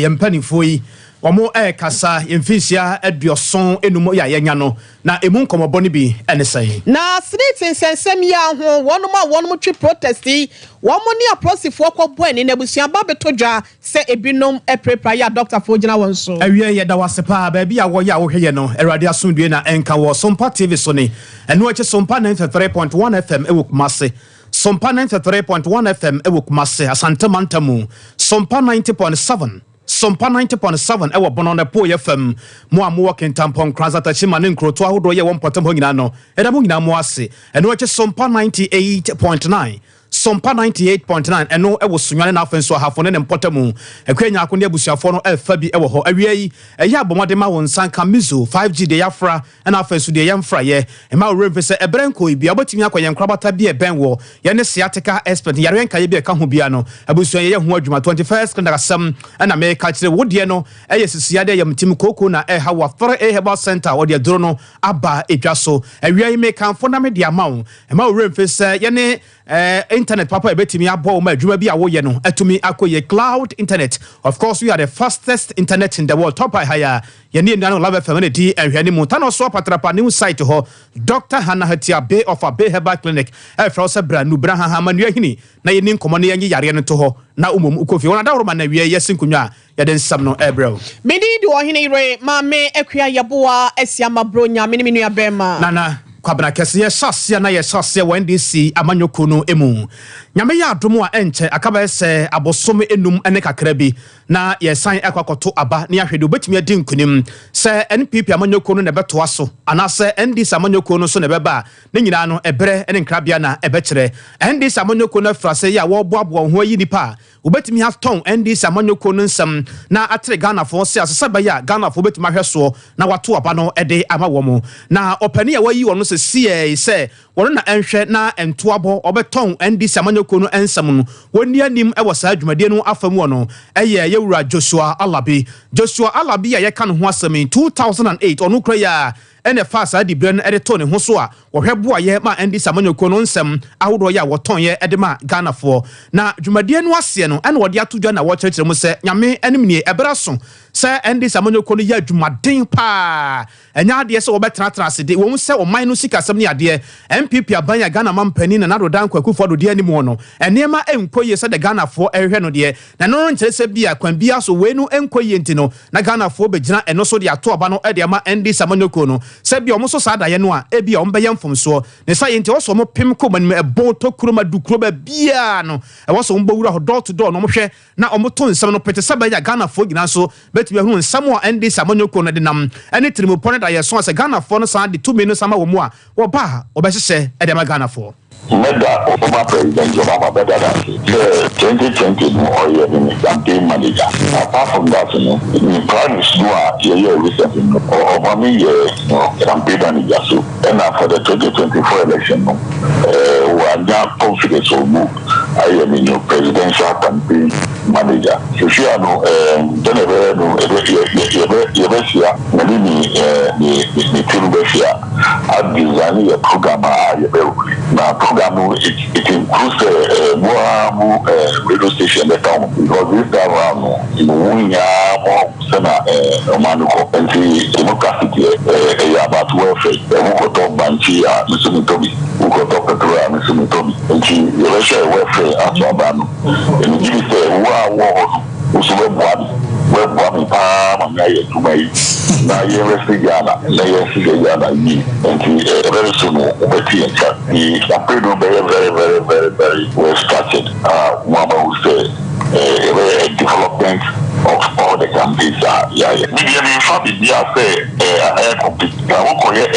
yempanifo yi omo kasa yemfisia aduoson enum ya yenya no na emu nkomobo ne bi ene sai na snitting sensem ya ho wonum twi protesti womo ni aplosifo kwabo ani na busua ba betodwa se ebinom prepare ya doctor fo gina wonso awie ye da wasepa ba bi a wo ya wo hweye no erade asundue na enka wo Sompa TV so ni eno ache Sompa 93.1 FM ewo Kumase Sompa 93.1 FM ewo Kumase Asante Mantamu Sompa 90.7 Sompa 90.7 ewo Bono Po FM mo amu Kentampon Kranzata Chima ne nkroto ahodo ye won potem ho nyina no eda mo nyina mo ase eno ache Sompa 98.9 Sompa 98.9 eno ewo sunwane na afenso ahafo ne mpotemu ekwenya akone abusuafo no elfa bi ewo ho awiei eya bomode ma won sanka mizo 5G de yafra na afenso de yamfra ye ema oremfese ebrenko ibi abotimi akoye nkrabata bi ebenwo ye ne sciatica expert yare nka ye bi eka ho bia no abusuan ye ho adwuma 21st kandagasam na me ka kire wodie no eye sisiade ye mtim koko na ha wafre herbal center wode duro no aba etwaso awiei me kanfo na me de amawo ema oremfese ye ne internet papa ebetimi abo ma adwuma bi awo ye no atumi akoye cloud internet. Of course we are the fastest internet in the world. Top higher ye ne nanu love FM ne di ehwani mu tano so patrapa new site ho Dr. Hannah Hatia Bay of a Bay Herbal Clinic efra so bra nu bra ha manua hini na ye ni nkomo ne ye yare no to ho na umom ukofi wona da woroma na wie yesin kunwa ye den sam no ebro medi di ohene re ma me akua yeboa asiama bronya me ne nua bema nana kwabra kese ye sase na ye sase NDC amanyoko no emu nyame ya adomo a enche akaba se abosom enum ene kakra bi na ye san ekwakoto aba na yahwede obetimi adi nkunim se NPP amanyoko no ne beto aso ana se NDC amanyoko no so ne beba ne nyina no ebre ene nkrabia na ebekere NDC amanyoko no frase ya wo boabo ho yi nipa obetimi have ton NDC amanyoko no nsam na atre Ghana fo se asesa ba ya Ghana fo obetimi ahweso na wato aba no ede ama wo mo na opani ya wayi wono se sie se wono na enhwe na entoabo obeton NDC amanyoko no ensam no woni anim e wosa adwumade no afamu no eye yewura Joshua Alabi ya yeka no ho asemi 2008 onu kra ya ene fasa di bren edito ne ho so a wo hwebo ye ma NDC amanyoko no nsam ahodo ya woton ye edema Ghana fo na dwumade no ase no ene wode atodwa na wo kyerkyere mu se nyame enim ne eberaso se NDC amanyoko no ya dwumaden pa enya ade se wo betratra ase de wo se o man no sikasem ne ade MPP abanya Ghana mampani na nadodan kwakufu do de anim no enema enkoye se de Ghana fo ehwe no de na no nkyere se bia kwan bia so we no enkoye ntino na Ghana fo begina eno so de ato aba no ede ama NDC amanyoko no se bia omo so sada ye no a e bia omo beyam fomso ne sa yente wo so omo pem ko manim ebon to kuroma du kuroba bia no e wo so omo bawura ho door to door no omo hwe na omo to nsam no pete saba ya Ghana fo gina so betime hu nsam o NDC amanyoko no de nam ene trimopone da ye so se Ghana fo no sa de 2 minutes sama wo mu a wo ba obehye ede ma Ghana fo Meda former President Obama better than 2020 or even campaign manager. Apart from that, in practice, recently, Obama campaign manager. So, and for the 2024 election, we are now confident to move. I am in presidential campaign manager. So, she are no, a program. It includes more radio station because this time around and about welfare. We talk Banchi, Mr. Mitobi, we talk Petra, Mr. Mitobi, and she welfare at Abano. And you say, wow, web palm and to my na Yestigana, and very soon the campaign very well started. Mama will say a development of all the campaigns are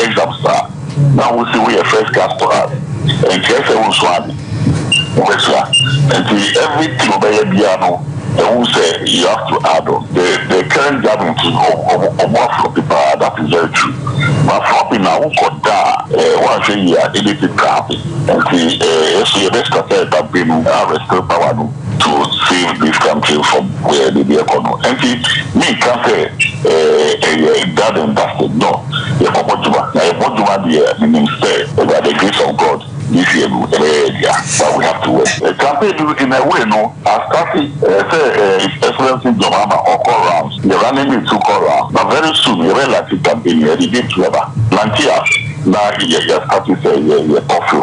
exams now we see we are first class to us and and everything by piano. Who say you have to add on the current government of people that is very true. But for now, who got that one thing here, it crappy and see the best that people are still power to save this country from where the economy. And see, me can't say that and dusted. No, the instead by the grace of God. This year, but we have to wait. The campaign in a way, no, as started, His Excellency Obama or The running is too cold, but very soon, the relative campaign, you did clever. Lantia, now you start to say, you're coffee.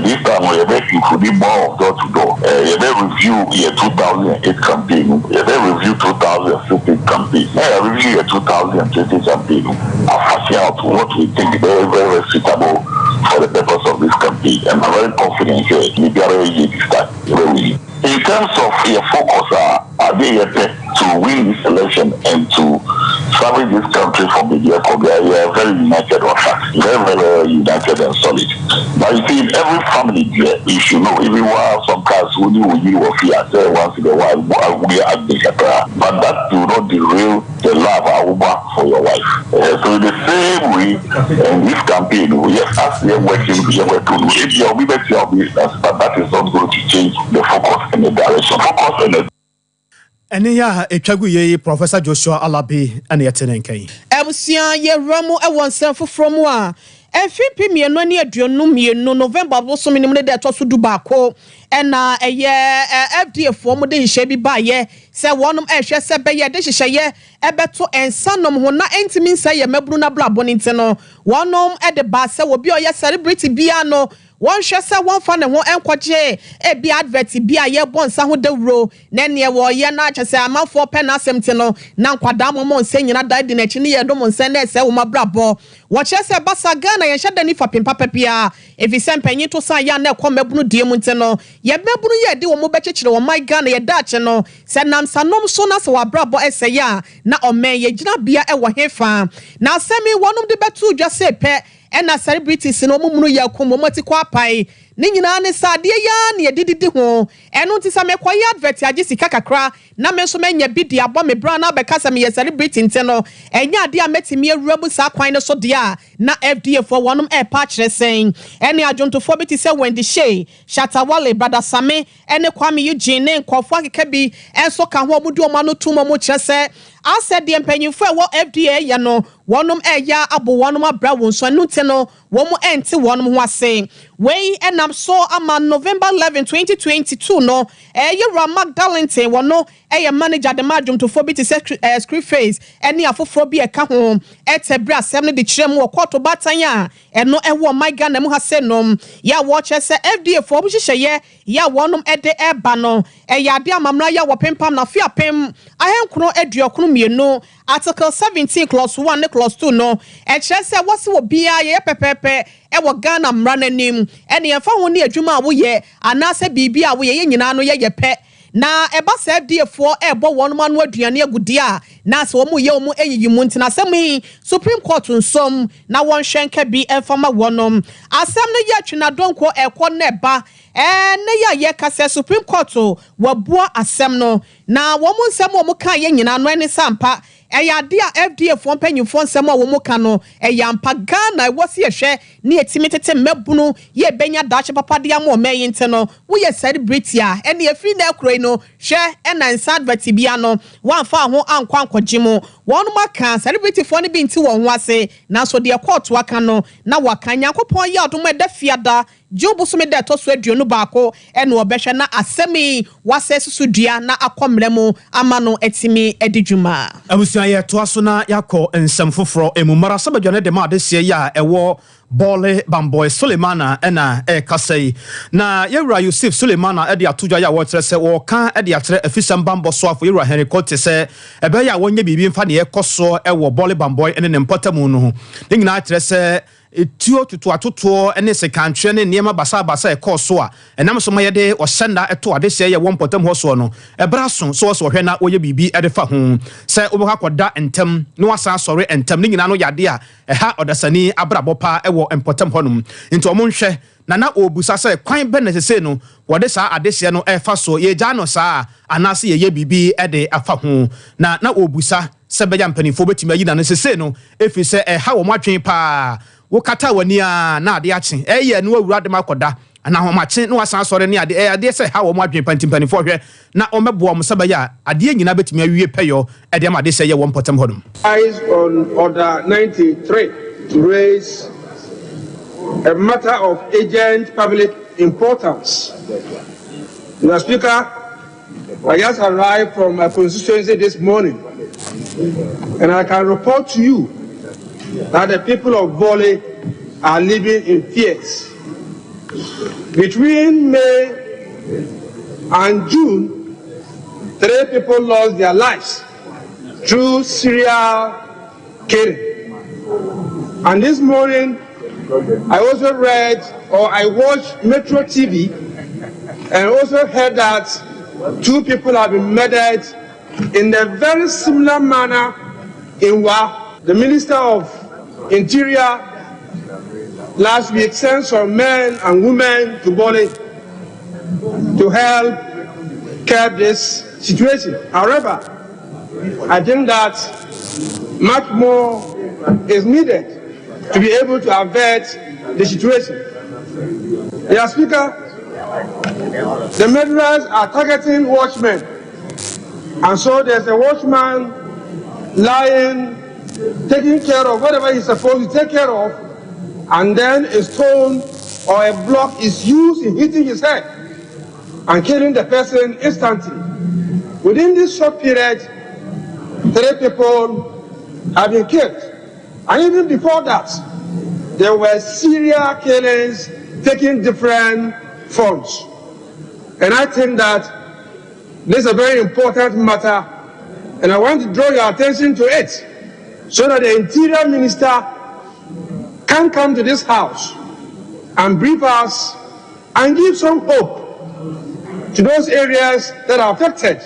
This time, we're making for the more door to door. You may review your 2008 campaign, you may review 2015 campaign, you review your 2020 campaign. I'll find out what we think very, very suitable for the purpose of this campaign. And I'm very confident here, you got to start. In terms of your focus, are they yet to win this election and to salvage this country from the Jacob? We are very united on fact, very, very united and solid. But you see, in every family there, you should know, even while some cars who you will fear, say once in a while, we are the but that do not derail the love for your wife. So in the same way, in this campaign, yes, as we are working, if you are better your business, but that is not going to change the focus and the direction. Focus on the Ene ya etwagu ye Professor Joshua Alabi ene yetenenkai. Ebusia ye ramu e wonsen foforo mu a FP mienu ani aduonu mienu November boso minimum de etoso du baako ena eye FDA fo mu de hye bi ba ye se wonum ehwe se be ye de hyehyeye ebeto ensanom ho na entimi nsa ye maburu na blabo ni ntino wonum e de ba se wo bi oye celebrity bia no one shese one fan ho enkwaje e bi advert bi aye bonsa ho dawro na ne wo ye na kyese amanfo pe na asɛmte no na nkwada mo nse nyina da di na chi ne ye do mo nse na ese wo mabrabo wo kyese basa Ghana ye hyɛ dani fa pempa papia efi sempanyi to sa ya na ekɔ mabunu die mu nte no ye mabunu ye de wo mo bekyekire wo my Ghana ye daakye no se nam sanom so na se wabrabo ese ya na omen ye gyina bia e wo hefa na asɛmi wonum de betu dwase pe ena celebrities no mumunu yakum moti kwa pai ni nyina ne sade ya ne yedidi ho eno nti sa mekoye advert age sika kakra na me so menya bidi abo me bra na bekasa me celebrity nte no enya ade a metimi awurabu sa kwan ne so de a na FDA for wonum e pa kire sen ene adwontofo bi ti se Wendy Shea Shatawale brother Same ene Kwame Eugene ne nkofo akeka bi enso ka ho omudu omano tumo mo kire se ase de empanyimfo e wo FDA ya no wonum e ya abo wonum abra wonso no te no womu enti wonum ho ase we enam so ama November 11 2022 no Yura Magdalene wono eye manager de madwum to fobi ti script face ene afoforo bi e ka ho etebra asem ne de kirem wo koto batan a eno ewo my Ghana mu ha se nom ya wo che se FDA for bi hyehyeye ya wonum ede eba no ya ade amamra ya wo pempam na fia pem ahenkro aduokono mienu article 17 clause 1 ne clause 2 no e kire se wo se wo bia ye pepepe e wo Ghana mra nanim ene ye fa ho ne adwuma a wo ye anase bibia wo ye nyina no ye pe na eba se FDA for ebo wonum anu aduane agudi a na se wo mu ye wo mu eyiyi mu ntina asem Supreme Court nsom na won hwenka bi enfama wonum asem ne ye twena donko ekọ na eba ne ya ye kase Supreme Court wo bua asem no na wo mu nsem wo mu kan ye nyina no ene sampa eya de a FDA for mpanyimfo nsem wo mu kan no eya mpa Ghana wo se yehwe ne etimi tete mabunu ye benya dache papa de am o meyi nteno wo ye celebrity a ene efri na akuro no hwe ena nsa advert bia no wan fa ho ankwa ankogimo wonu maka celebrity for ne bi nti wo ho ase na so de court waka no na waka Nyankopon ye odom eda fiada Jobu so me de to so aduonu baako ene obehwe na asemi wase susudua na akomremu ama no etimi edidwuma abusia ye to aso na yakọ nsem foforo emumara sabadwane de ma adesie ya ewo Bole Bamboy Sulemana ena kasei na Yewra Yusuf Sulemana edi atudwa ya wotre se wo kan edi atre afisam bambo so afo Yewra Henry Cote se ebe ya wonye bibi mfa ne yekoso ewo Bole Bamboy ene ne mpatamu no ho ngina atre se etuo tutu atoto ene se kantwe ne niema basa ekoso a enam so mayede o senda eto ade se ye wo mpatam ho so no ebra so hwe na oye bibi ede fa ho se obeka koda entem no wasa sori entem ngina no yade a eha odasani abrabopa ewo mpatam honum nti omonhwe na obusa se kwan be na sese no wode sa adehye no efa so ye gya no sa anase ye bibi ede afa ho na obusa se be ya mpanifo betimi ayi na sese no efi se eha wo matwen pa wo kata wani a na ade ache eye no awura de makoda na ho mache no wasan sore ne ade se ha wo madwen pantimpanifo hwe na o mebo mo saba ya ade nyina betimi awie peyo ede ma de se ye wo mpotem hodum eyes on order 93 to raise a matter of urgent public importance. Mr. Speaker, I just arrived from my constituency this morning, and I can report to you that the people of Vole are living in fears. Between May and June, 3 people lost their lives through serial killing. And this morning, I also read or I watched Metro TV and also heard that 2 people have been murdered in a very similar manner in Wa. The Minister of Interior last week sent some men and women to Bole to help curb this situation. However, I think that much more is needed to be able to avert the situation. Mr. Speaker, the murderers are targeting watchmen, and so there's a watchman lying, taking care of whatever he's supposed to take care of, and then a stone or a block is used in hitting his head and killing the person instantly. Within this short period, 3 people have been killed. And even before that, there were serial killings taking different forms. And I think that this is a very important matter, and I want to draw your attention to it so that the Interior Minister can come to this house and brief us and give some hope to those areas that are affected.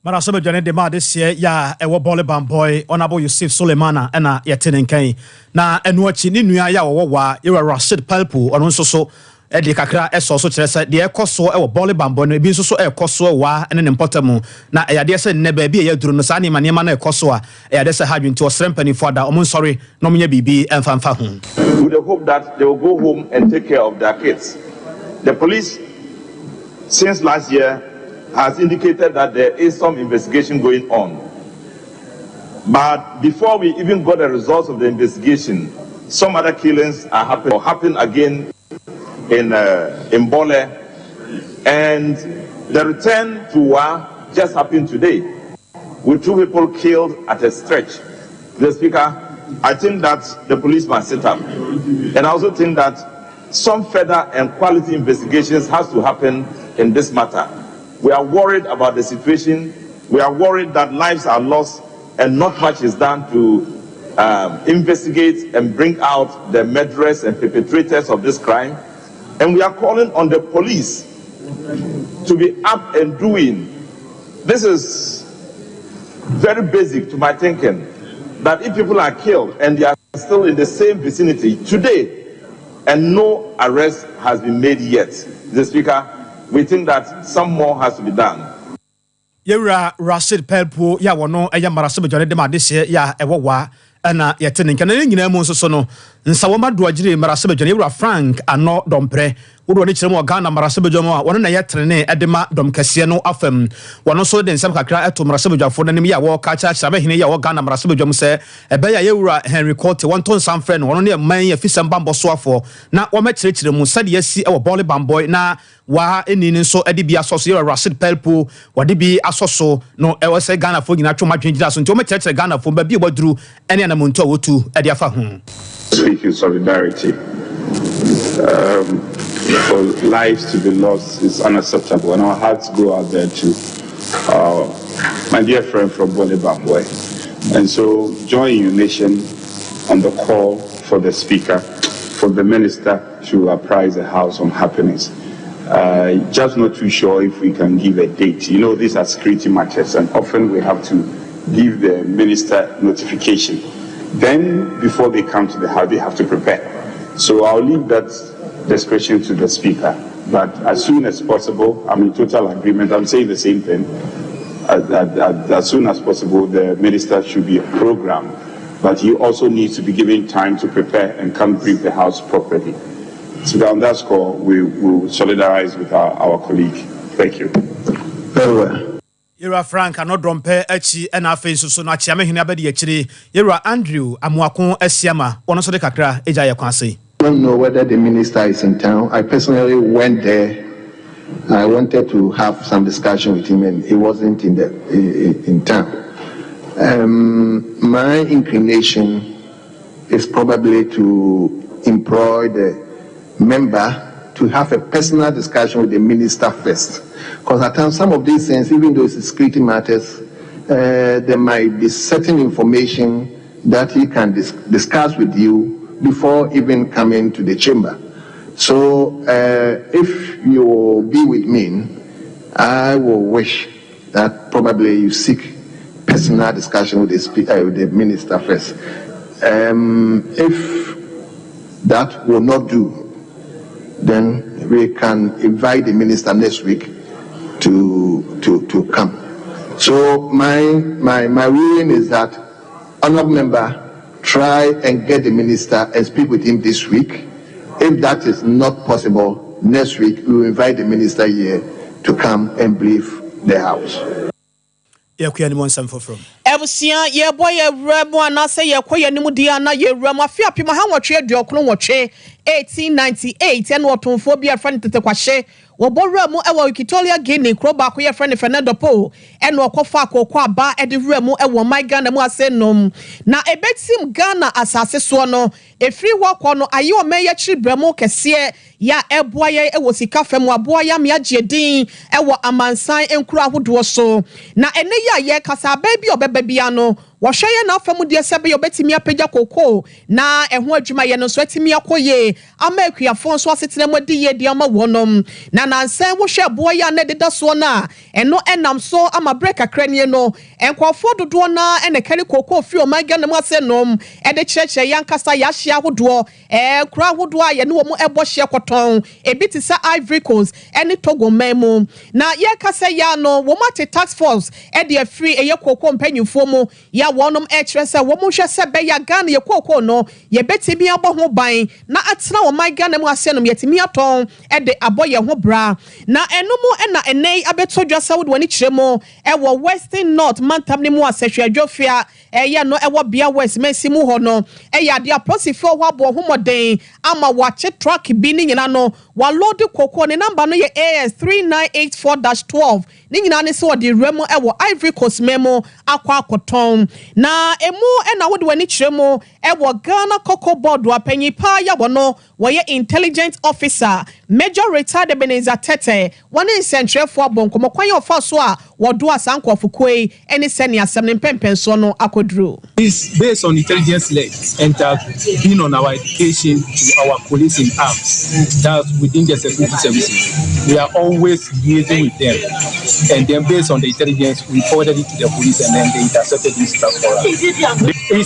Marasaba Johnny de Ma this year, ya ewo Bole Bamboy, Honorable Yusuf Sulemana, ena yetenen kai. Na enuachi ni nuya ya wa ira Rashid Palpu, on so Edi kakra eso so kyerɛ sɛ de ekoso e wo Bole Bamboy no ebi nso so ekoso wa ene ne mpɔtamu na eyade sɛ ne ba bi yaduru no saa ne ma na ekoso a eyade sɛ hadwinti osrempani fo ada omo nsɔre no mnya bibi emfamfa ho. With the hope that they will go home and take care of their kids. The police, since last year, has indicated that there is some investigation going on. But before we even got the results of the investigation, some other killings are happening or happen again in Bole, and the return to Wa just happened today, with 2 people killed at a stretch. The Speaker, I think that the police must sit up, and I also think that some further and quality investigations has to happen in this matter. We are worried about the situation. We are worried that lives are lost and not much is done to investigate and bring out the murderers and perpetrators of this crime. And we are calling on the police to be up and doing. This is very basic to my thinking, that if people are killed and they are still in the same vicinity today and no arrest has been made yet, the Speaker, we think that some more has to be done. Yera Rashid Pelpo ya wono eya marasaba Johnny de Ma this year ya ewo wa ana yetene nka na nyina mu nso so no nsawoma doagire marasaba Johnny Yera Frank ano dompre wodo ne kyerem Ghana marasaba Johnny a wono na yetrene edema dom kase no afam wono so de nsam kakra eto marasaba Johnny nanim ya wo ka cha cha bahine ya wo Ghana marasaba Johnny se ebe ya Yera Henry Court wonton sam friend wono ne man ya fisam bambo so afo na wo ma kyerkyere mu sade yasi e wo Bole Bamboy na wa enini nso edi bi asoso Yera Rashid Pelpo wade bi asoso no e wo se Ghana fo nyina twoma dwenjira so nti wo ma kyerkyere Ghana fo ba bi waduru ene na muntu wotu edi afa ho. Speak in solidarity. For lives to be lost is unacceptable, and our hearts go out there to my dear friend from Bole Bamboy. And so join your nation on the call for the Speaker, for the Minister to apprise the House on happenings. Just not too sure if we can give a date. You know, these are security matters, and often we have to give the Minister notification. Then, before they come to the House, they have to prepare. So I'll leave that discretion to the Speaker. But as soon as possible, I'm in total agreement. I'm saying the same thing. As soon as possible, the Minister should be programmed. But he also needs to be given time to prepare and come brief the House properly. So on that score, we will solidarize with our colleague. Thank you. Very well. Yera Frank ano dompe echi ena afi so na chiame hene abedi echiri Yera Andrew amuakon asiama wono so de kakra eja ye kwase. I don't know whether the minister is in town. I personally went there I wanted to have some discussion with him, and he wasn't in town. My inclination is probably to employ the member to have a personal discussion with the minister first. Because at times, some of these things, even though it's security matters, there might be certain information that he can discuss with you before even coming to the chamber. So if you will be with me, I will wish that probably you seek personal discussion with the minister first. If that will not do, then we can invite the minister next week to come. So my ruling is that honorable member try and get the minister and speak with him this week. If that is not possible, next week we will invite the minister here to come and brief the house. Ebusia ye boy ye remo anase ye koye nimu dia na ye remo afia pima ha wotwe aduokno wotwe 1898 en wotonfo bia friend tete kwahye wo boremu ewo Victoria Guinea kro ba ko ye friend Fernando Po en okofa akokwa aba ede remu ewo my Ghana mu asenom na ebetim Ghana asase so no efri wokọ no aye o meye chiribremu kese ya eboa ye ewo sika fam aboa ya me agiedin ewo amansan enkuru ahodo so na ene ya ye kasa baby obeba bia no wohweye na afam de sebe obetimi apagya koko na eho adwuma ye no so atimi akoye ama akuafo so asetena modi ye dia ma wonom na nansan wohwe aboa ya na deda so na eno enam so ama break akranie no enkofo dodo na ene kari koko fi o manga na mu asenom ede kyerekye yankasa ya hye ahodo kura ahodo a ye no wo ebo hye koton ebiti sa Ivory Coast ene Togo memu na ye kasa ya no wo mate tax force ede free eye koko mpanyimfo mu ya wonom ekrese wo mu hwe se be ya Ghana ye koko no ye betimi abo ho ban na atena wo my Ghana mu asenom yetimi aton ede aboye ho bra na enomu ena enei abetodwa sa wode wani kiremo ewo Western North mantam ne mu asehwe adwofia ye no ewo bia West mensi mu ho no ya de aposifo ho abo ho moden ama wache truck bi ni nyina no wa load koko ne number no ye AS 3984-12 ni nyina ne se wode remo ewo Ivory Coast memo akwa akoton na emu ena wode wani kiremo ewo Ghana Cocoa Board wa panyipa ya wono woye intelligent officer Major Retired Ebenezer Tete one centrefo abonkomo kwan ofa so a wodo asankofukoi eni seni asem ne pempenso no akodru. It's based on intelligence led and been on our education to our police in arms that within the security services. We are always liaising with them, and then based on the intelligence we forwarded it to the police and then they intercepted this stuff for us.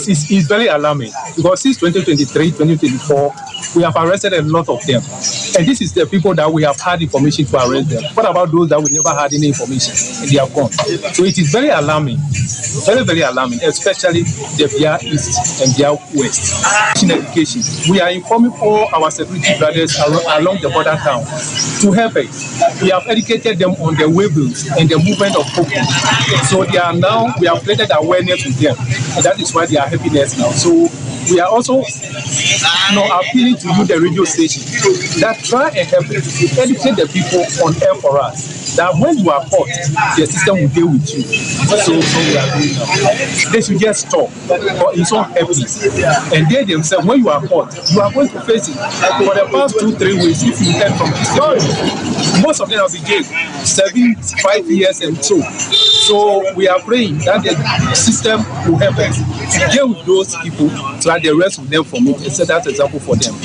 It's very alarming because since 2023, 2024 we have arrested a lot of them, and this is the people that we have had information to arrest them. What about those that we never had any information and they have gone? So it is very alarming, very, very alarming, especially the Bia East and Bia West. In education, we are informing all our security brothers along the border town to help us. We have educated them on the waybills and the movement of people. So they are now, we have created awareness with them, and that is why they are helping us now. So we are also appealing to you, the radio station, that try and help us educate the people on air for us. That when you are caught, the system will deal with you. So we are doing now. They should just stop for its own helpless. And they themselves, when you are caught, you are going to face it. For the past 2-3 weeks, if you return from this station, most of them have been jailed 7-5 years and so. So we are praying that the system will help us to deal with those people so that the rest will learn from it and set that example for them.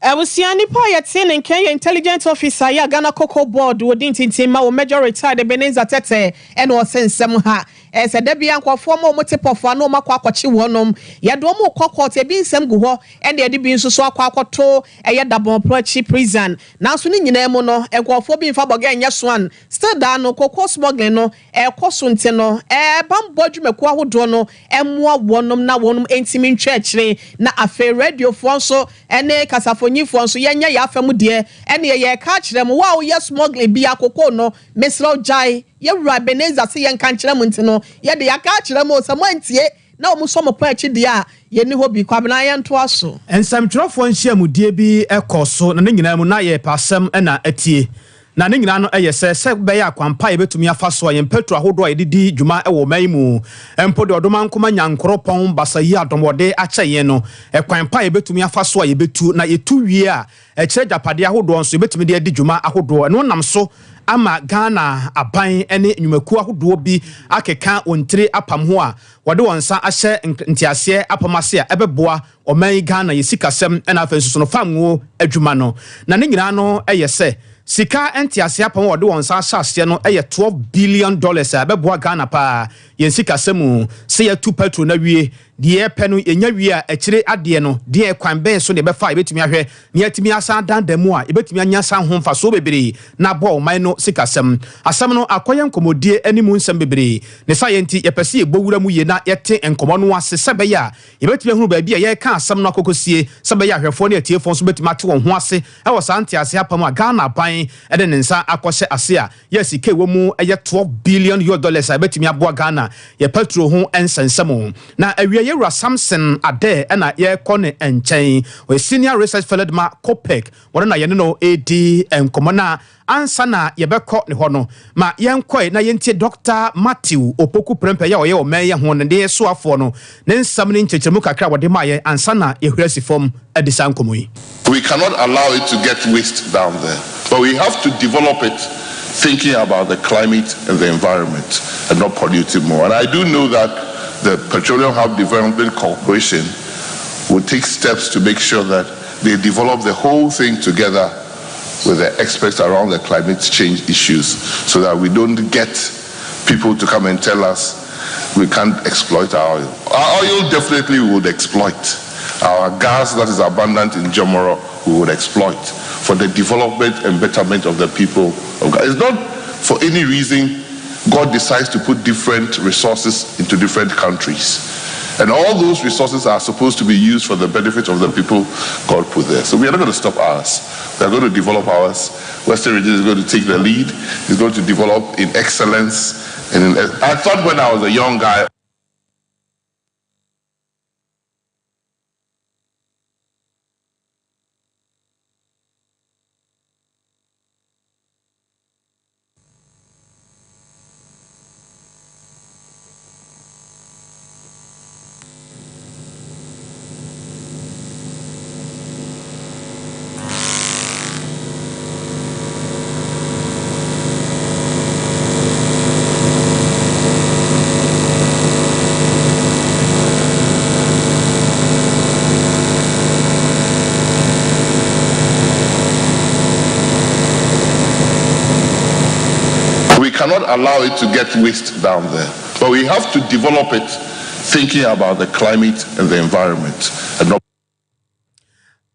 Ewusiani pa yetin nke intelligence officer ya Ghana Cocoa Board wodin tintima wo Major Retired Ebenezer Tete ene osensem ha esede bia nkofo ma omotepofo na omakwa akwachi wonom ye do mo kokot e bi nsem gu ho ene de bi nsuso akwa akoto eye dabon prochi prison nanso ni nyina mu no ekofo bi mfa boga enya soan still da no cocoa smuggling no ekoso nte no bambo dwumeku ahodo no emmoa wonom na wonom entimi ntwekire na afa radio fo nso ene kasafo nyifo nso yenya ya afam de ene ye ka kire mu wa ye smuggling bi akoko no mesro jai ye wura Ebenezer se ye nka kire mu ntino ye de ya ka kire mu so mantie na omu so mo pa achi de a ye ni hobi kwabena ye nto aso ensam trofo nhia mudie bi ekoso na nyina mu na ye pasem na atie na ne nyina no se be ya kwampa ye betumi afa so ye petro ahodo a yedidi dwuma wo mai mu empo de odoma nkoma nyankoropon basayi adomode akyeye no kwampa ye betumi afa so ye betu na yetu wie a kire japade ahodo nso ye betumi de adi dwuma ahodo no nam so ama Ghana aban ene nyumaku ahodo bi akeka ontire apam ho a wode wonsa ahye ntiase apamase a ebeboa oman Ghana yesikasem ena afensuso no famwo adwuma no na ne nyina no se sika entiase apam wode wonsa ahye no $12 billion a beboa Ghana pa yensikasemu se ya tu petro na wie die penu enya wie a akire ade no die kwan ben so ne befa ebetimi ahwe ne yatimi asa dandamu a ebetimi anya sa ho mfa so bebere na bo man no sikasem asem no akoye nkomodie animu nsem bebere ne sayenti yepese ebowura mu ye na yete enkomo no ase sebe ya ebetimi hunu ba bia ye ka asem no akokosie sebe ya ahwefo ne atiefo so betimi ate won ho ase e wo santi ase apam a Ghana ban ede ne nsa akose ase a yes ke wo mu $12 billion a betimi aboa Ghana ye petro ho ensensem na awie Yura Samson ade na ye kone enchen we senior research fellow ma Copec wona na ye no edi enkomona ansa na ye bekọ ne ho no ma yenkoi na yentie Dr. Matthew Opoku Prempe ya oye o men ye ho ne de so afọ no ne nsam ne nchechemu kakra wode ma ye ansa na ye hwesi fom edisa nkomo yi. We cannot allow it to get waste down there, but we have to develop it thinking about the climate and the environment and not polluting more. And I do know that the Petroleum Hub Development Corporation will take steps to make sure that they develop the whole thing together with the experts around the climate change issues so that we don't get people to come and tell us we can't exploit our oil. Our oil definitely we would exploit. Our gas that is abundant in Jomoro we would exploit for the development and betterment of the people of Ghana. It's not for any reason God decides to put different resources into different countries. And all those resources are supposed to be used for the benefit of the people God put there. So we are not going to stop ours. We are going to develop ours. Western Region is going to take the lead. It's going to develop in excellence. And I thought when I was a young guy, cannot allow it to get waste down there. But we have to develop it thinking about the climate and the environment and not.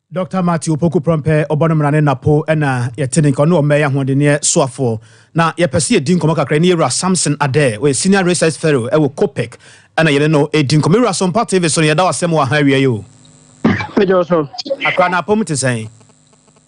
Dr. Matthew Opoku Prempe obonomrane napo ena yetene kono omeya hodene soafo na yepese edin komo kakra ne Yura Samson ade we senior research fellow e wo Copec ena yele no edin komo Yura Sompa TV so yeda wasem wa ha wie yo pejo so akra na pom tesen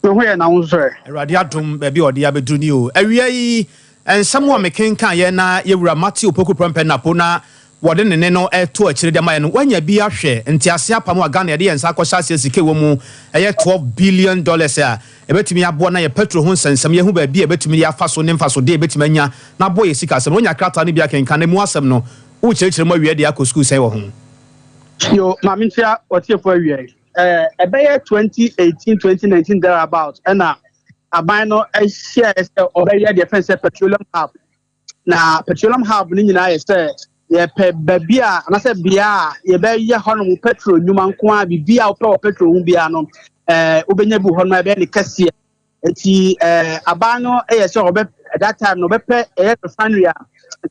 no ho ye na wo so Awurade adom ba bi ode abedru ni o awie yi ensam wa mekenkan ye na Yura Matthew Opoku Prempe napo na wode ne no to akire de maye no wanya bi ahwe ntiase apam wa Ghana de yensa akosha sike wo mu $12 billion a ebetimi abo na ye petrol ho nsensem ye hu ba bi ebetimi ya faso ne mfaso de ebetimi anya na boye sika asem onya krata ne bi akenkan ne mu asem no wo chirechire mo awie de akọ school sai wo ho yo mamintia otiefo awie ebeye 2018 2019 there about na aban no share obeye defense petroleum hub na petroleum hub ni nyina ye say ye pe babia na say bia ye be ye hono petrol nyuma nko a bibia wo pe petrol hu bia no obenya bu hono be ne kase eti aban no ye say obe at that time no be pe refinery a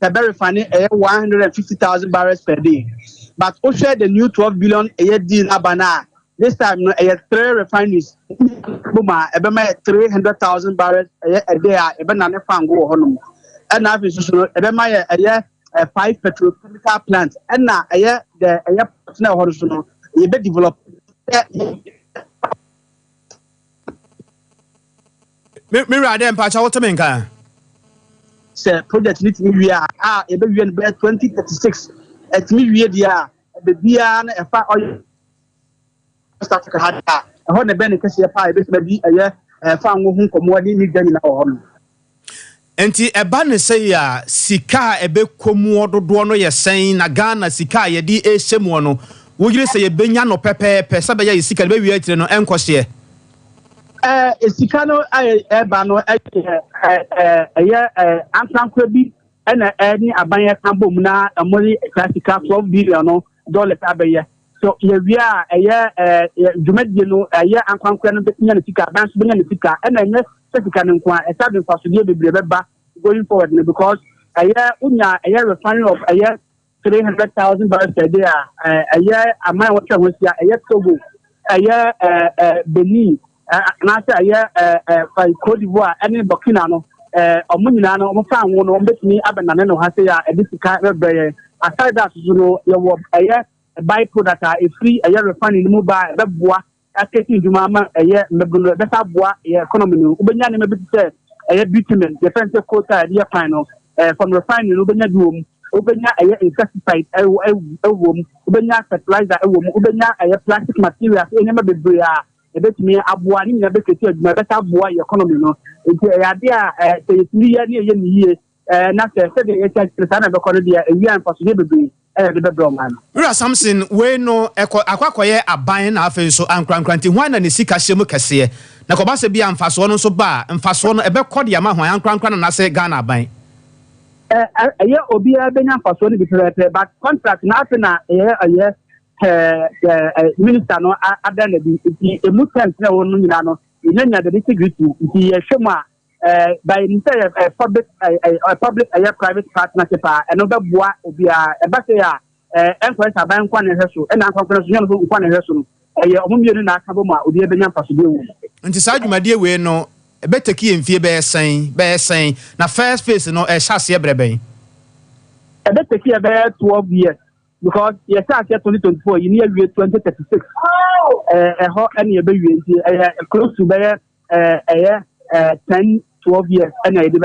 the be refinery 150,000 barrels per day, but o share the new 12 billion a deal abana this time no 3 refineries buma e be ma 300,000 barrels a day a be na ne fango hono and na fi so e be ma ye 5 petrochemical plants and na the partner horizon you be develop me rather pa cha what menka say project need me we are e be we 2036 et me we dia be bia na e fa oil West Africa had ho na be ne kase pa e be bi fa ngo hu komo ni gani na ho no enti eba ne say ya sika ebe komu ododo no ye sen na Ghana sika ye di ehemu no wo yire say ye benya no pepepe sabe ya sika be wi atire no enkohye sika no eba no antrankwa bi na ni abanye kambo mu na amori classical $12 billion abaye so ye wi a dwumadie no ankwankwa no benya ne sika ban so benya ne sika na nye sika ne nkwa establish fasodie bebre beba going forward because unya refinery of 300,000 barrels per day amount what we see Togo Benin na say Cote d'Ivoire and Burkina no omunyina no mo fa won no betimi abenane no ha say edisika bebre aside that you know your byproduct a free refinery mu ba beboa aketi djuma ma mebuno beta boa economy no ubenya ne mebiti say bitumen defense quota the final from refinery ubenya duom ubenya insecticide ewom ubenya fertilizer ewom ubenya plastic materials enema bebre a ebetimi aboa ni na beketi aduma beta boa economy no enti ade a sayetimi ya ne ni yie na say de na be kono dia ewia mfaso bebre Ura Samson we no akwakoye aban na afen so ankrankranti hwan na ne sika hyemu kese na ko ba se bia mfaso no so ba mfaso no ebe kodi ama hwan ankrankran na se Ghana aban obi abenya mfaso no bi fere but contract na afen na minister no adana bi emutent na wonu nyina no nyanya de integrity nti hwemu a by instead public private partnership and other boa obia eba say enquest aban kwa na hweso na ankwa so nyam so kwa na hweso omumienu na aka boma obi ebenya mpasode wu nti sa adwumade we no ebeteki emfie be sen na first phase no hyase ebreben ebeteki be 12 years because yes ase 2024 you near 2036 ho any ebe wi nti close to be 10-12 years and I did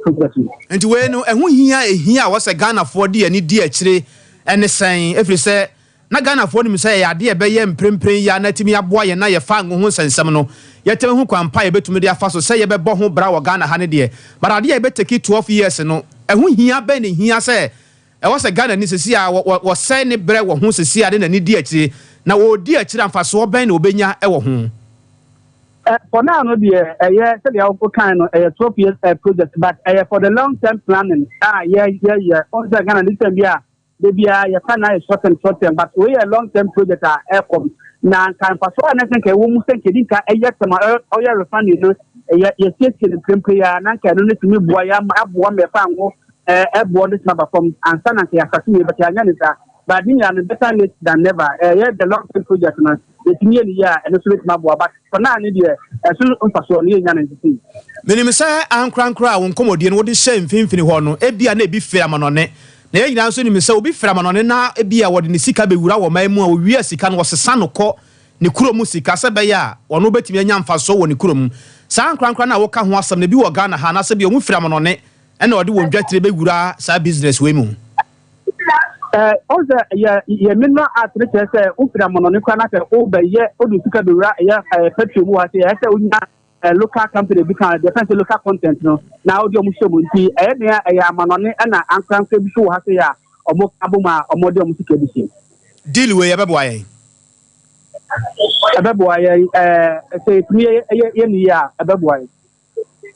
progress. And when who here was a Ghana for the any dear chile and saying if you say na Ghana for him say idea be yem prim ya na timi aboa ye na ye fa ho sensem no ye tell hu kwampa ye betumi dia fa so say ye be bo ho bra wo Ghana ha ne de but idea be take 12 years no who here be ne here say e was a Ghana ni sesi a wo say ne bre wo ho sesi ade na ni di akire na wo di akire amfa so ben na obenya e wo ho for now, no dear, said the kind of 12 years project, but for the long term planning, also Ghana this time, they be a final short term, but we a long term project aircom. Now, time for so I think a woman think it can a yet or your refinery, you take the cream player, and I can only to me, boy, I'm one me found a board number from and son and say, but I but better late than never. The long term project. It's nearly and it's with my boy, but for now, as soon as you Many say, I'm crankra, won't come again. What is shame, Finfini Horno, Ebia ne be fairman on it. Nay, now soon himself be fairman on it now, Ebia, what in the Sika be without my more, we are Sikan was a son of call Nikuro Musika, Sabaya, or no better me young for so when Nikurum. San Crankra, walk on was some the Biwa Ghana, Hana, Sabi, we fairman on it, and or do object to the Begura, sa business women. Also, minna at riches upra mononicana over ye oduka petrol was a local company because defense local content no now the museum a manone and an show has a or more abuma or more music deal with a boy. A boy, say to me a boy.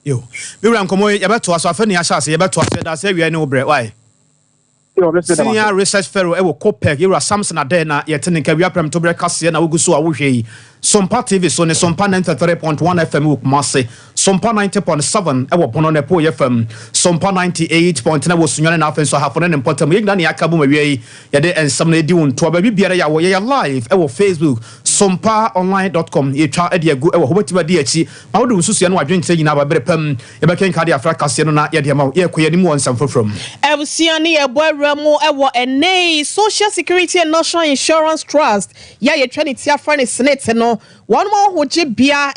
You ran come away about to us, I find the about to us, that's every no bread. Why? Senior research fellow ewo Copec Ira Samson Adena yetene ka wia prem to breakfast na wugu so a wohwe Sompa TV so ne Sompa 93.1 FM Kumase Sompa 90.7 ewo Bono ne Po FM Sompa 98.9 wo sunyo na afen so hafo ne important yigna ne akabu mawie ye de ensam na di wonto ba bibiara ya wo ye live ewo Facebook sompaonline.com ye twa e de agu ewo hobatima de achi ma wodu nsusu no adwenche nyina ba bere pam ye beken ka de Africa se no na ye de ma ye koye ni mu onsam fofrom ebusia ne ye boaremu ewo ene Social Security and National Insurance Trust ya ye twa ne tia fra ne senate no one more hoji bia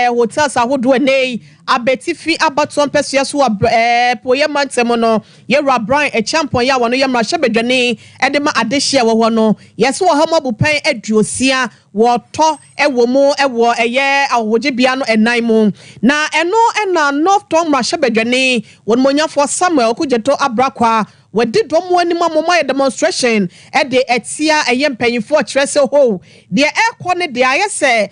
hotels ahodo ene abetifi abaton pesia so poye mantem no yewra Brian a champion ya wono yemra hyebedwane edema adehye wo no yeso wo hamabu pen aduosia wo to ewo mu ewo ahoji bia no enan mu na eno na North Tom ra hyebedwane won monyafo Samuel Kujeto Abrakwa we did domo anima mama demonstration de etia mpanyimfo kyerese ho de ekone de ayese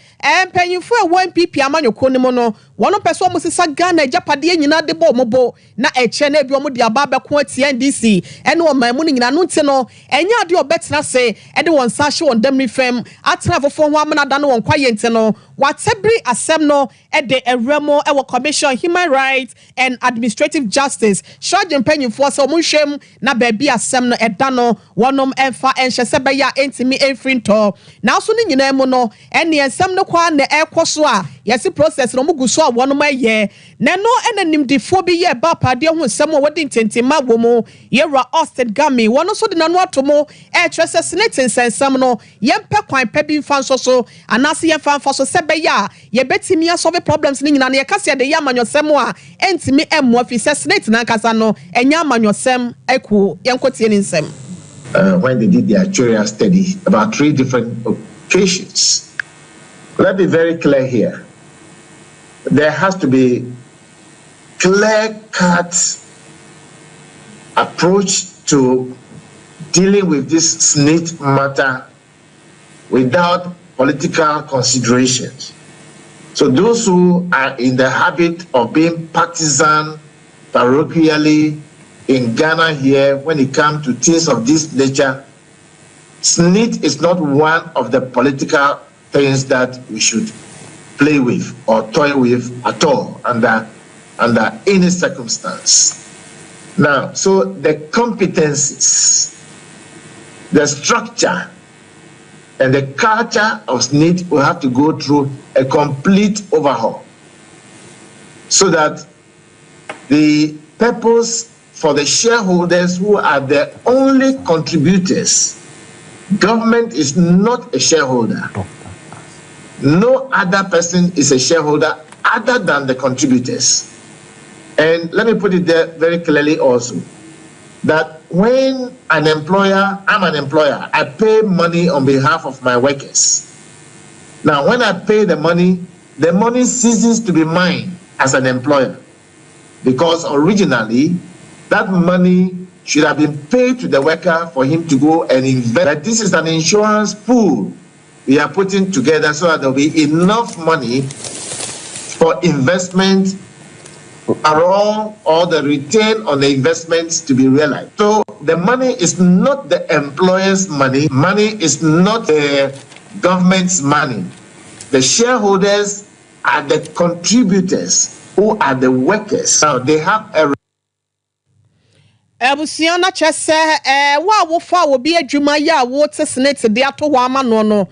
mpanyimfo 1 pp amanyoko ni mo no wono peso mo sisa Ghana japade nyina de bo mobo na eche na bi omo de aba ko atia NDC ene o mamu nyina no nti no enya ade obetena se de won sa hye won damni fam atena fofo ho amana da no won kwaye nti no whatever asem no de eremo ewo Commission Human Rights and Administrative Justice charge mpanyimfo so mo hwem na baby asem no edano wonom emfa enhyese be ya entimi enfrinto na so ni nyina mu no ene ensem no kwa na ekoso a yesi process no muguso a wonom aye na no enanim difo bi ye ba pade ho nsem wodi ntentima womo yewra Austin Gami wono so de nanu atomo trese senate nsensem no yempe kwan pa bi mfa nso so anase yemfa mfa so sebe ya ye betimi asolve problems ni nyina na ye kase de ya amanyosem a entimi emmo afise senate na kasa no enya amanyosem when they did the actuarial study about 3 different occasions. Let me be very clear here. There has to be clear-cut approach to dealing with this SNIT matter without political considerations. So those who are in the habit of being partisan, parochially, in Ghana here, when it comes to things of this nature, SNIT is not one of the political things that we should play with or toy with at all under any circumstance. Now, so the competencies, the structure, and the culture of SNIT will have to go through a complete overhaul so that the purpose for the shareholders who are the only contributors. Government is not a shareholder. No other person is a shareholder other than the contributors. And let me put it there very clearly also, that when I'm an employer, I pay money on behalf of my workers. Now, when I pay the money ceases to be mine as an employer, because originally, that money should have been paid to the worker for him to go and invest. But this is an insurance pool we are putting together so that there will be enough money for investment or the return on the investments to be realized. So the money is not the employer's money. Money is not the government's money. The shareholders are the contributors who are the workers. Now they have a Ebusiana chese wa wo fa wo bi adwuma ya wo te senate de ato ho ama no no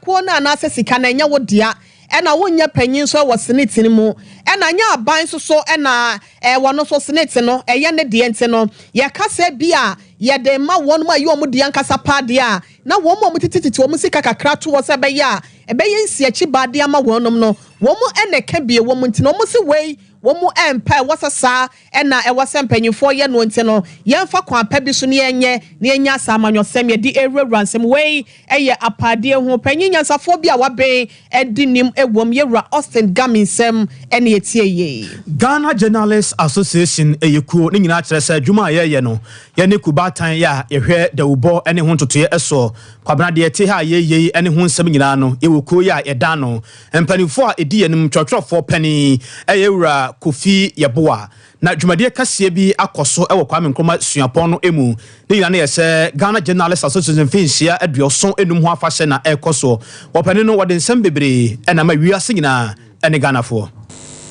ko na na sika na nya wo dia na wonya panyin so wo senate ni mu na nya aban so na wono so senate no ye ne de ente no ye kasa bia ye de ma won ma ye omu de ankasa pa de a na wo mo tititi wo sika kakra to wo se be ya ebe ye nsi achi ba de ama wonom no wo mo eneka bie wo mo nti no mo se wei womu empa wasasa na mpanyimfo ye no nti no yemfa kwa pa bi so ne enya samanyosem ye di ewuransem wei eye apade ho panyinsafo bi a waben edinim ewom yewura Austin Gaminsem ene etie ye Ghana Journalists Association eyekuo ne nyina kyerɛ sɛ adwuma ye no ye ne kubatan ya yehwɛ dawubo ene ho ntotoye eso kwabena de ete ha ye ene ho nsɛm nyina no yewukuo ya yɛda no mpanimfo a edi yenim twɔtwɔfo pani eyewura Kofi Yeboa na dwumadie kase bi akoso ewo Kwame Nkrumah suapon no emu ne yana ye se Ghana Journalists Association finsia aduoson enum ho afahye na ekoso opani no wode nsem bebre na ma wiase nyina ene Ghana fo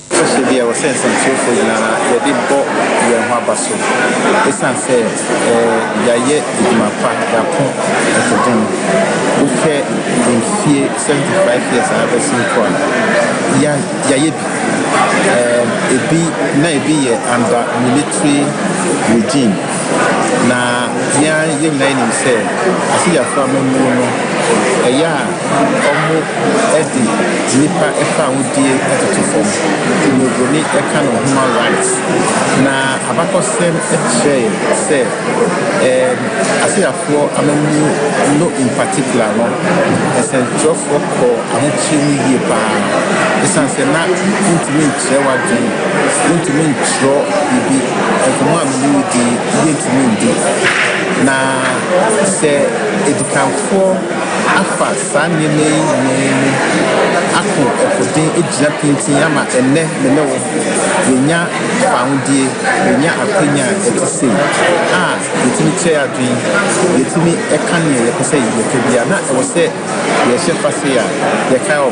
so bia wo sense so for na ye di bo ye ho abaso esan se yaye djuma pa ya pon to dem uke in fie 75 years I have seen for yaye ebi ye under military regime na ya ye nine say asi ya fa mo no ɛyɛ a ɔmo ɛde nipa ɛfa awudie ɛtoto fam mmogoni ɛka no human rights na abakɔsɛm ɛkyerɛ sɛ aseafoɔ amamu no in particular no ɛsɛntwerɛfoɔ kɔ ahokyere mu yie paa ɛsiane sɛ na ntumi nkyerɛ wadwene ntumi nkyerɛ bibi nkɔmmɔ a mene di yɛntumi ndi na sɛ edikanfoɔ afa saa nneɛma yi nyinaa ako ɛkoden egyina pintin ama ɛnɛ mene wo yɛnya fahudie yɛnya akwanya ɛte sei a yɛtumi kyerɛ adwen yɛtumi ɛka neɛ yɛpɛ sɛ yɛka bia na ɛwɔ sɛ yɛhyɛ fa se a yɛka ɔ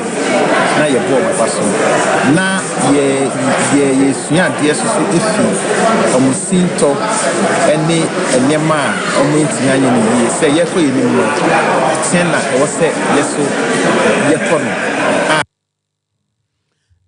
na yɛbɔ ɔbaba so na yɛsua adeɛ so so ɛfi ɔmo sintɔ ɛne nneɛma a ɔmo ntumi anyɛ no yie sɛ yɛkɔ yɛ nim no kyɛn na ɛwɔ sɛ yɛso yɛkɔ no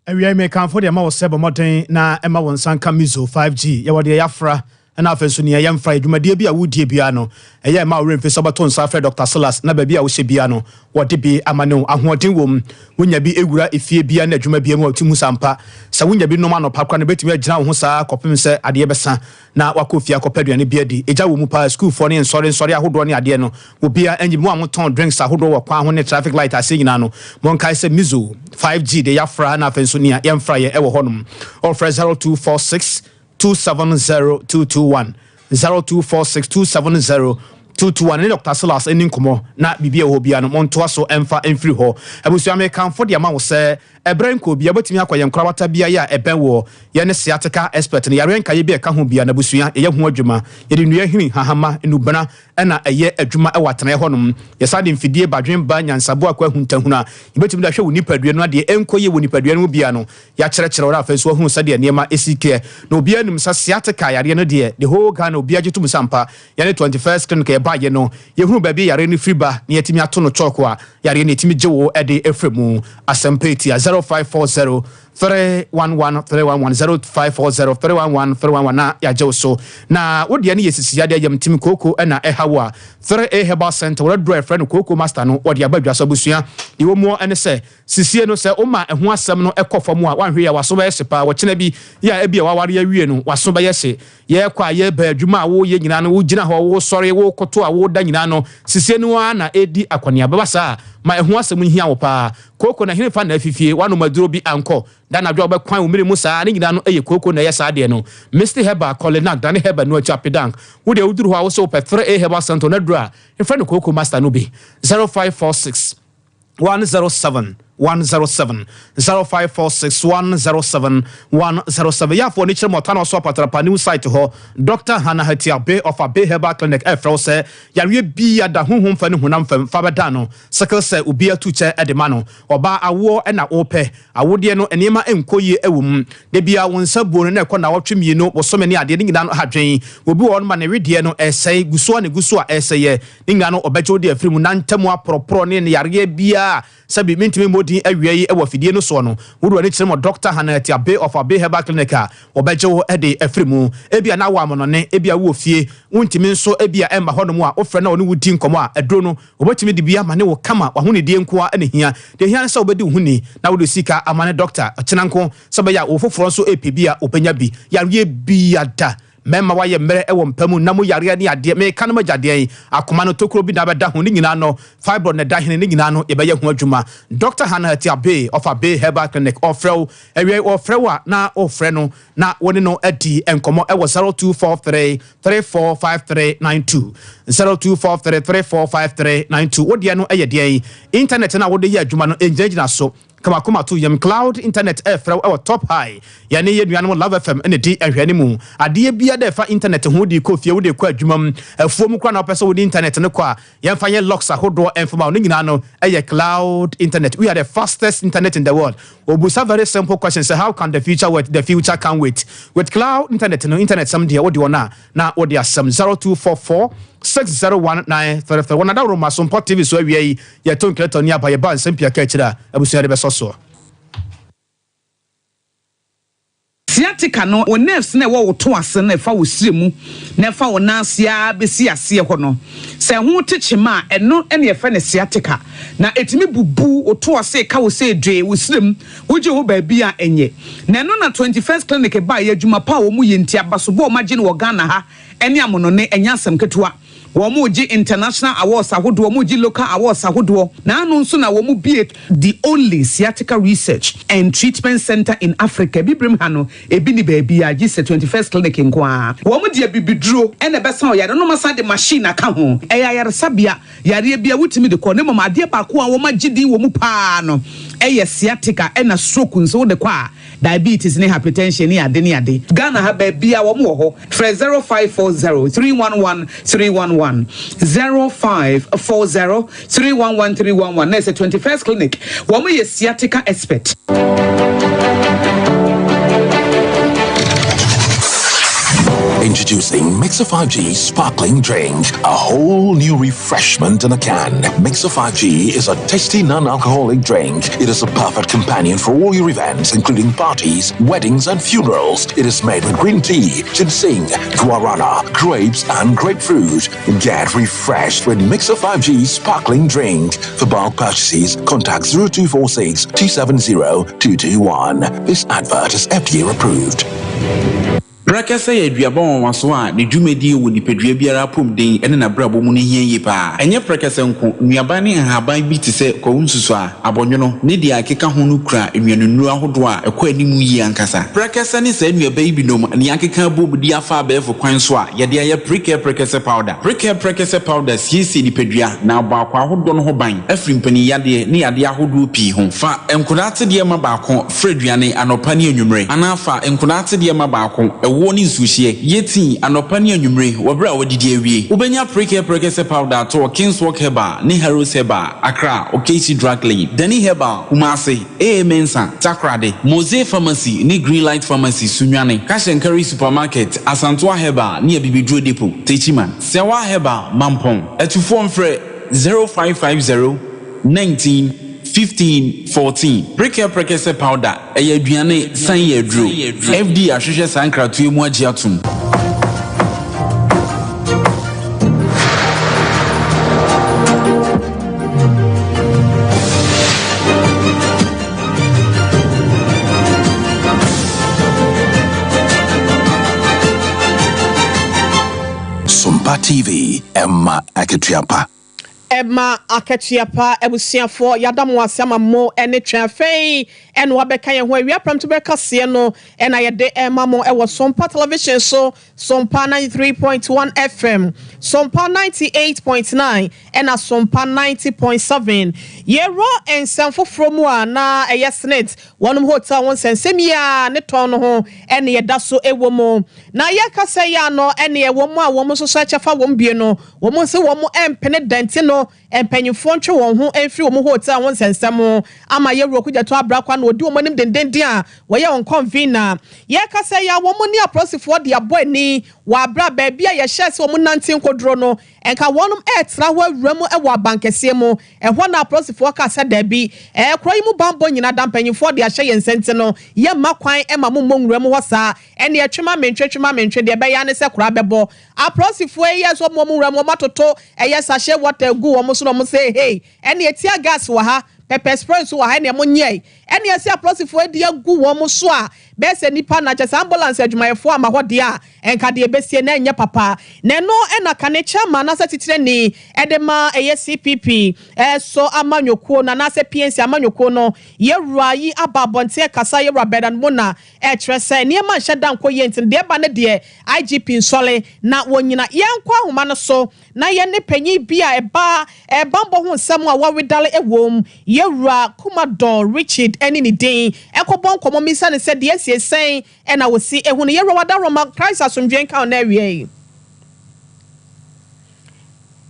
awia me kanfo de ma wo sɛ bɔmɔden na ɛma wo nsanka mizo 5G yɛwɔ de yɛafra na afɛ so ne yɛmfra adwumadie bi a wodie bia no ɛyɛ ma wo remfi sɛ bɛto nsa frɛ Dr. Silas na baabi a wohyɛ bia no wɔde bi ama ne ahoɔden wom wonya bi ewura efie bia na adwuma bia mu a timu sampa sɛ wonya bi nom anɔpa kora no betumi agyina wo ho saa kɔpem sɛ adeɛ bɛsa na wakɔ fie akɔpɛ aduane bia di egya wo mu pa school fo ne nsɔre ahodoɔ ne adeɛ no obia anyi mu a motɔn drinks ahodoɔ wɔ kwan ho ne traffic light ase nyina no monkae sɛ mizo 5G de yɛafra na afɛ so ne yɛmfra yɛ ɛwɔ hɔnom ɔfrɛ 0246 270-221 0246-270-221 ne Dr. Silas eni nkomo na bibia ho bia no montoa so emfa emfiri ho abusua me kanfo de ama wo se ebren ko bia betimi akoye nkora wata bia ya eben wo ye ne sciatica expert ne yare nka ye bia ka ho bia na busua ye ho adwuma ye de nua hini hahama enubana na eye adwuma e watena honom ye sade mfidie badwen ba nyansabo akwa huntahuna ye betimi da hwe wo nipadua no de enkoye wo nipadua no bia no ya kyerɛkyerɛ wo afa so hu sade niema esike na obia nim sa sciatica yare no de the whole Ghana obia gitum sampa ye ne 21st clinic ye ba ye no ye hunu ba bi yare no friba ne yetimi ato no choko a yare ne yetimi gyewo e de efremu asempeti 0540 311 311 0540 311 311 na yaje so na wode ne yesisi ade yam tim koko na ehawa 3A Herbal Center word draw friend koko master no wode abadwa so busua iwo mo ene se sisie no se oma eho asem no ekofam a wanhwe ya waso ba yesepa wo kena bi ya ebia waware ya wie no waso ba yese ye kwa ye ba adwuma wo ye nyina no wo gina ho wo sɔre wo koto a wo da nyina no sisie no na edi akwania baba sa ma eho asem hia wo pa koko na hene fa na afifie wano maduro bi anko da na dwo ba kwan umire mu saa ne nyina no eye koko na yesa ade no Mr. Heba Colinac dane Heba no chapedank wo de uduru ho wo so pe 3A Heba Center na dura e friend koko master no bi 0546 107 107 0546 107 107 ya for nature motano so patrapa new site ho Dr. Hannah Hatiabe of Abe Herbal Clinic efro say yare bi ada honhom fa ne honam fam fa beda no sickle say obi atuche edema no oba awo na ope awode no enema enkoye ewum de bia wonsa bonu na ekɔ na wotwemie no wosome ne ade ne nyina no hadwen obi won ma ne wedie no esai guso a esai ne nyina no obejo de afiri mu na ntamu apropro ne yare bia sabi mentime modi awiai e wafidie no so no wodo ne kyeremo Dr. Hannah Tiabe of Abe Herbal Clinic obejo e de afrimu ebia na wa mono ne ebia wo fie wontimi nso ebia emba hono a ofre na ono wudi nkomo a edro no obetimi de bia ma ne wo kama wa hone die nko a ne hia de hia se obedi huni na wodo sika amane doctor chenanko sabe ya ofoforo nso epibia openya bi yare bia da mema waye mmere ewo mpamu na mo yare ne ade me kan ma jade akoma no tokuro bi na beda ho ne nyina no fibroid na da hene ne nyina no ebe ye ho adwuma Dr. Hannah Tiabe of Abe Herbal Clinic ofrel ewe ofrewa na ofre no na woni no adi enkomo ewo 0243 345392 0243 345392 wodi no eye de internet na wodi ye adwuma no enjina so kama to yam cloud internet efra our top high yani ye nuanom Love FM ene di ehwane mu ade bia da fa internet ho di kofie wo de kwa adwumam afuom kwa na opese wo di internet ne kwa yemfa ye locks ahodo enfama no nyina no eye cloud internet. We are the fastest internet in the world. Obusa very simple question, say how can the future wait? The future can wait with cloud internet. No internet some dia what do na what dia some 0244 601933 one da Roma Sompa TV so awie ye ton kreto ni aba ye ban sempia ka kira abusia de besoso sciatica no o nerves na wo to ase na fa wo siremu na fa wo nansia besi ase ho no se ho techema eno ene ye fa ne sciatica na etimi bubu o to ase ka wo se dwe wo sirem wo je ho ba bi a enye na no na 21st clinic ba ye adwuma pa wo mu ye ntia baso bo ma gine wo Ghana ha ene amono ne enya asem ketewa Womuji international awards ahodo womuji local awards ahodo na anu nso na womu be the only sciatica research and treatment center in Africa bibrim hano ebi ni baby a gise 21st clinic nkoa womu de bibiduro ene besa o yare no masa de machine aka ho eya yare sabia yare bia wutimi de ko ne mama ade ba ko a woma gidi womu pa no eye sciatica ena stroke nso de kwa diabetes ne hypertension ne ade ne ade Ghana ha ba bia womu ho 0540 311 311 0540 311 311 That's a 21st clinic. Woman is sciatica expert. Introducing Mixer 5G Sparkling Drink, a whole new refreshment in a can. Mixer 5G is a tasty non-alcoholic drink. It is a perfect companion for all your events, including parties, weddings, and funerals. It is made with green tea, ginseng, guarana, grapes, and grapefruit. Get refreshed with Mixer 5G Sparkling Drink. For bulk purchases, contact 0246 270 221. This advert is FDA approved. Brakasa ye duabon waso a ne dwumedi wo nipadua biara pom den ene na brabo mu ne hie yi pa enye brakasa nko nuaba ne haban bi te se ko nsusu a abonwono ne dia akeka ho no kura enwanunu ahodo a ekọ animu yi ankasa brakasa ne sa nuaba yi binom ne akeka bobudi afa abefo kwan so a ye de aye brakasa powder siesi nipadua na abakwa ahodo no ho ban afri mpani yade ne yade ahodo pi ho fa enkodate de ma baako freduane anopa ne enwumre anafa enkodate de ma baako woni sushie yeti anopa ne anwumre wobra wodidi awie ubenya prekese powder to Kingswalk Herbal ne Heroes Herbal Accra Okesi Drug Lane Dani Herbal Kumase Mensa Takrade Mose Pharmacy ne Greenlight Pharmacy Sunwane Cash and Carry Supermarket Asantwa Herbal ne Bibidro Depot Techiman Sewa Herbal Mampong etufo mfre 0550 19 15-14 Prekese powder eye aduane san ye dro FD ahwehwe sankratu emu agi atum Sompa TV Emma Aketiapa Emma Aketiapa ebusiafo yadamu asama mo ene twafei ene wabeka ye ho awia pram to beka se no ena ye de Emma mo ewo Sompa television so Sompa 93.1 FM Sompa 98.9 ena Sompa 90.7 ye ro ensamfo from na senate wonum hotel won sensemia ne ton ho ene ye daso ewo mo na ye kasa ya no ene ye wo mo a wo mo so chafa wo mbie no wo mo se wo mo empene dente no empanyifo ntwe won ho enfiri wo mo hotel won sensem ama ye ro kugya to abrakwa na odi wo mo nim dendenden a wo ye won convener ye kasa ya wo mo ni aprosifo de abo ani wa abra ba bia ye hye se wo mo nante nkodro no enka wonum etra ho awuramu e wo abankese mu ho na aprosifo kasa da bi kro yi mu bambo nyina da mpanyifo de ahye ye nsente no ye makwan e ma mo nwuramu ho saa ene atwema mentwe de be ya ne se kro abebo aprosifo ye so mo nwuramu matoto eye sahye water gu wo mo so no mo say hey ene etia gas wa ha pepper spray so wa ha ne mo nye ene ase aprosifo edi agu wo mo so a be se nipa na chese ambulance adwumayefo ama hode a enka de besie na enye papa ne no ena kane chama na satitire ni edema eye CPP so amanyokuo na na se PNC amanyokuo no ye ruayi ababonte kasa ye rabedan mona trese ne ma hyedan koye ntin de ba ne de IGP nsole na wonyina yenkwa homa no so na ye ne panyi bia eba bambo ho nsam a wawedale ewom ye rua Kumado Richard eni ni den ekobon komo misa ne se de sen ena wosi ehunu ye rwada Roma Christ asomdwen ka na wie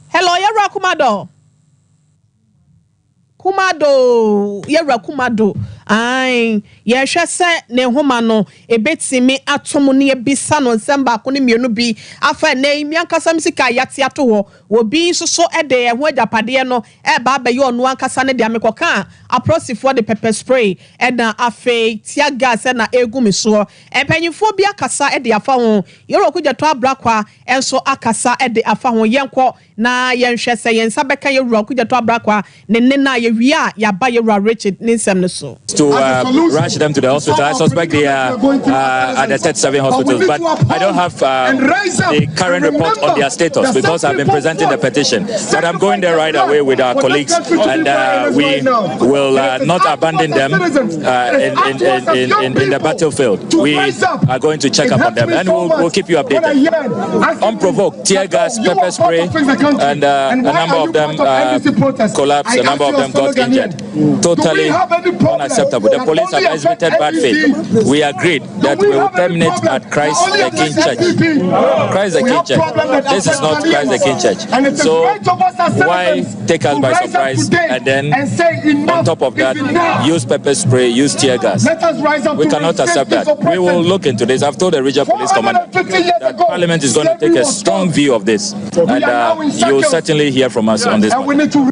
hello ye rua Kumado ye rua Kumado ai ye hwe se ne homa no ebetimi atomo ne bisa no nsamba ko ne mienu bi afa na imi ankasa msika yate ato ho obi soso ede ho agapade no ba ba ye onu ankasa ne de amekoka aprosifo de pepper spray na afe tia gas na egumi so empanyifo bi akasa ede afa ho yero kugya to abrakwa enso akasa ede afa ho yenko na yenhwe se yensa beka yero kugya to abrakwa ne na ye wia ya ba yero Richard ninsem ne so to rush them to the hospital. I suspect they are at the 37 hospitals, but I don't have the current report on their status because I've been presenting the petition. But I'm going there right away with our colleagues, and we will not abandon them in the battlefield. We are going to check up on them, and we'll keep you updated. Unprovoked tear gas, pepper spray, and a number of them collapsed, a number of them got injured. Totally unacceptable. The police have exhibited bad faith. We agreed that we will terminate at Christ the King Church. Christ the King Church. This is not Christ the King Church. So why take us by surprise and then on top of that use pepper spray, use tear gas? We cannot accept that. We will look into this. I've told the regional police commander that Parliament is going to take a strong view of this, and you will certainly hear from us on this matter.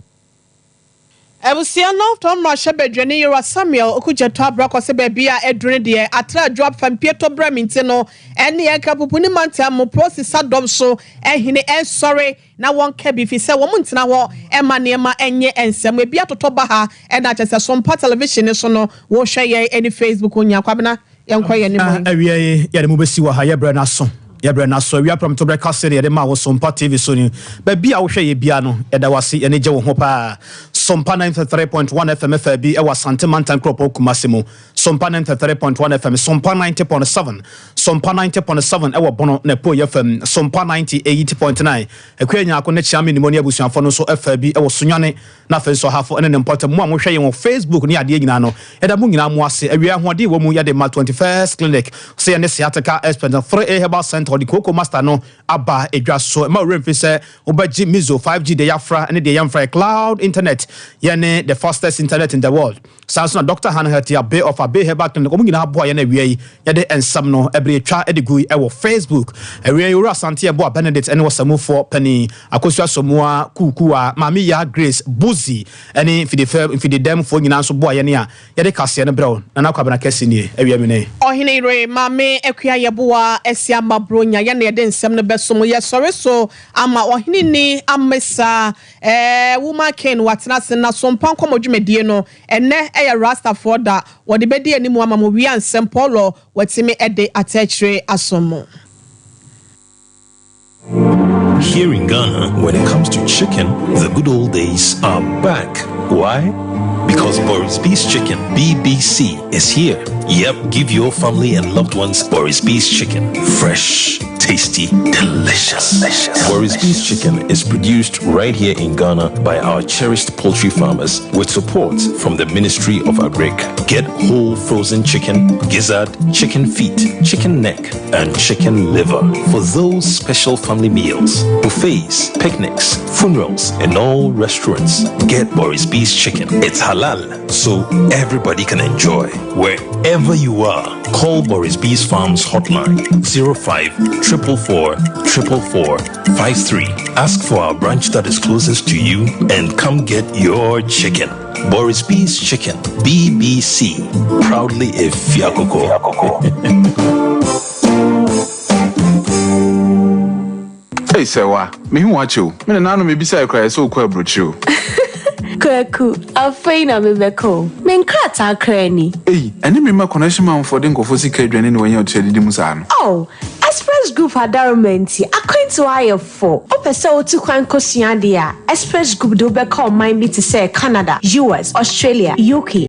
Ebusia no Tom Rasha bedwene Yera Samuel okujeto abrako se bebia edwene de atra drop fam Pieto Braminte no ene ye kapupuni manta mo process adom so ehine sorry na won ka bi fi se wo muntina ho ema ne ema enye ensem ebia toto ba ha e na chese Sompa television so no wo hwe ye any Facebook onya kwabena yenkwa ye ne mo awie ye de mo besi wo ha ye bra na so Yabra na so wia from to break case de ma wo Sompa TV so ni ba bia wo hwe ye bia no e da wase ene je wo ho pa Sompa 93.1 FM FB e wa Santemantan Kropo Kumasimo Sompa 93.1 FM Sompa 90.7 Sompa 90.7 e wa Bono na Po FM Sompa 98.9 e kwenya akone chiame ni moni abusuafo no so FB e wo Sunyane na fe so hafo ene ne important mo hwe ye wo Facebook ni ade nyina no e da mu nyina mo ase awia hoade wo mu ya de ma 21st clinic se ye ne Siataka expert 3A Herbal Center the Coco Master no aba edwa so ma remfi se obaji mizo 5G de yafra ene de yamfra cloud internet yene the fastest internet in the world Samson Dr. Hanhati Bay of a Bay Herbal Clinic omu nyina boa ye na wiei ye de ensam no ebre twa edegu e wo Facebook ewe yura Santia boa Benedict ene wasamufo pani akosua somoa kukuwa mami ya Grace Buzi ene fidi dem fo nyina so boa ye ne a ye de kase ne brew na kwabena kase ni ewe mi ne ohine re mami ekua ye boa esia mabronya ye na de ensam ne besom ye sorry so ama ohine ni amesa woman ken watena se na Sompa komodwumedie no ene eye Rasta for da wodi bedi animu ama mo wi ansem Paulo watimi ede atechre asomo. Here in Ghana, when it comes to chicken, the good old days are back. Why? Because Boris B's Chicken, BBC, is here. Yep, give your family and loved ones Boris B's Chicken. Fresh, tasty, delicious. Boris B's Chicken is produced right here in Ghana by our cherished poultry farmers with support from the Ministry of Agric. Get whole frozen chicken, gizzard, chicken feet, chicken neck, and chicken liver for those special family meals, buffets, picnics, funerals, and all restaurants. Get Boris B's Chicken. It's halal, so everybody can enjoy. Wherever you are, call Boris B's Farms hotline 05 444 444 53. Ask for our branch that is closest to you and come get your chicken. Boris B's Chicken, BBC, proudly a Fiakoko. Hey, Sewa, me who watch you. Me na no me bisa cry so kwa brochu. Kwaku, afeina bebeko. Men krata krani. Hey, any me ma connection man for den kofo sika dwane ne wanya otwe didi musa no. Oh, Express Group adarumenti akwantu ayefo. Opese otu kwan kosua dia. Express Group do be call mind me to say Canada, US, Australia, UK.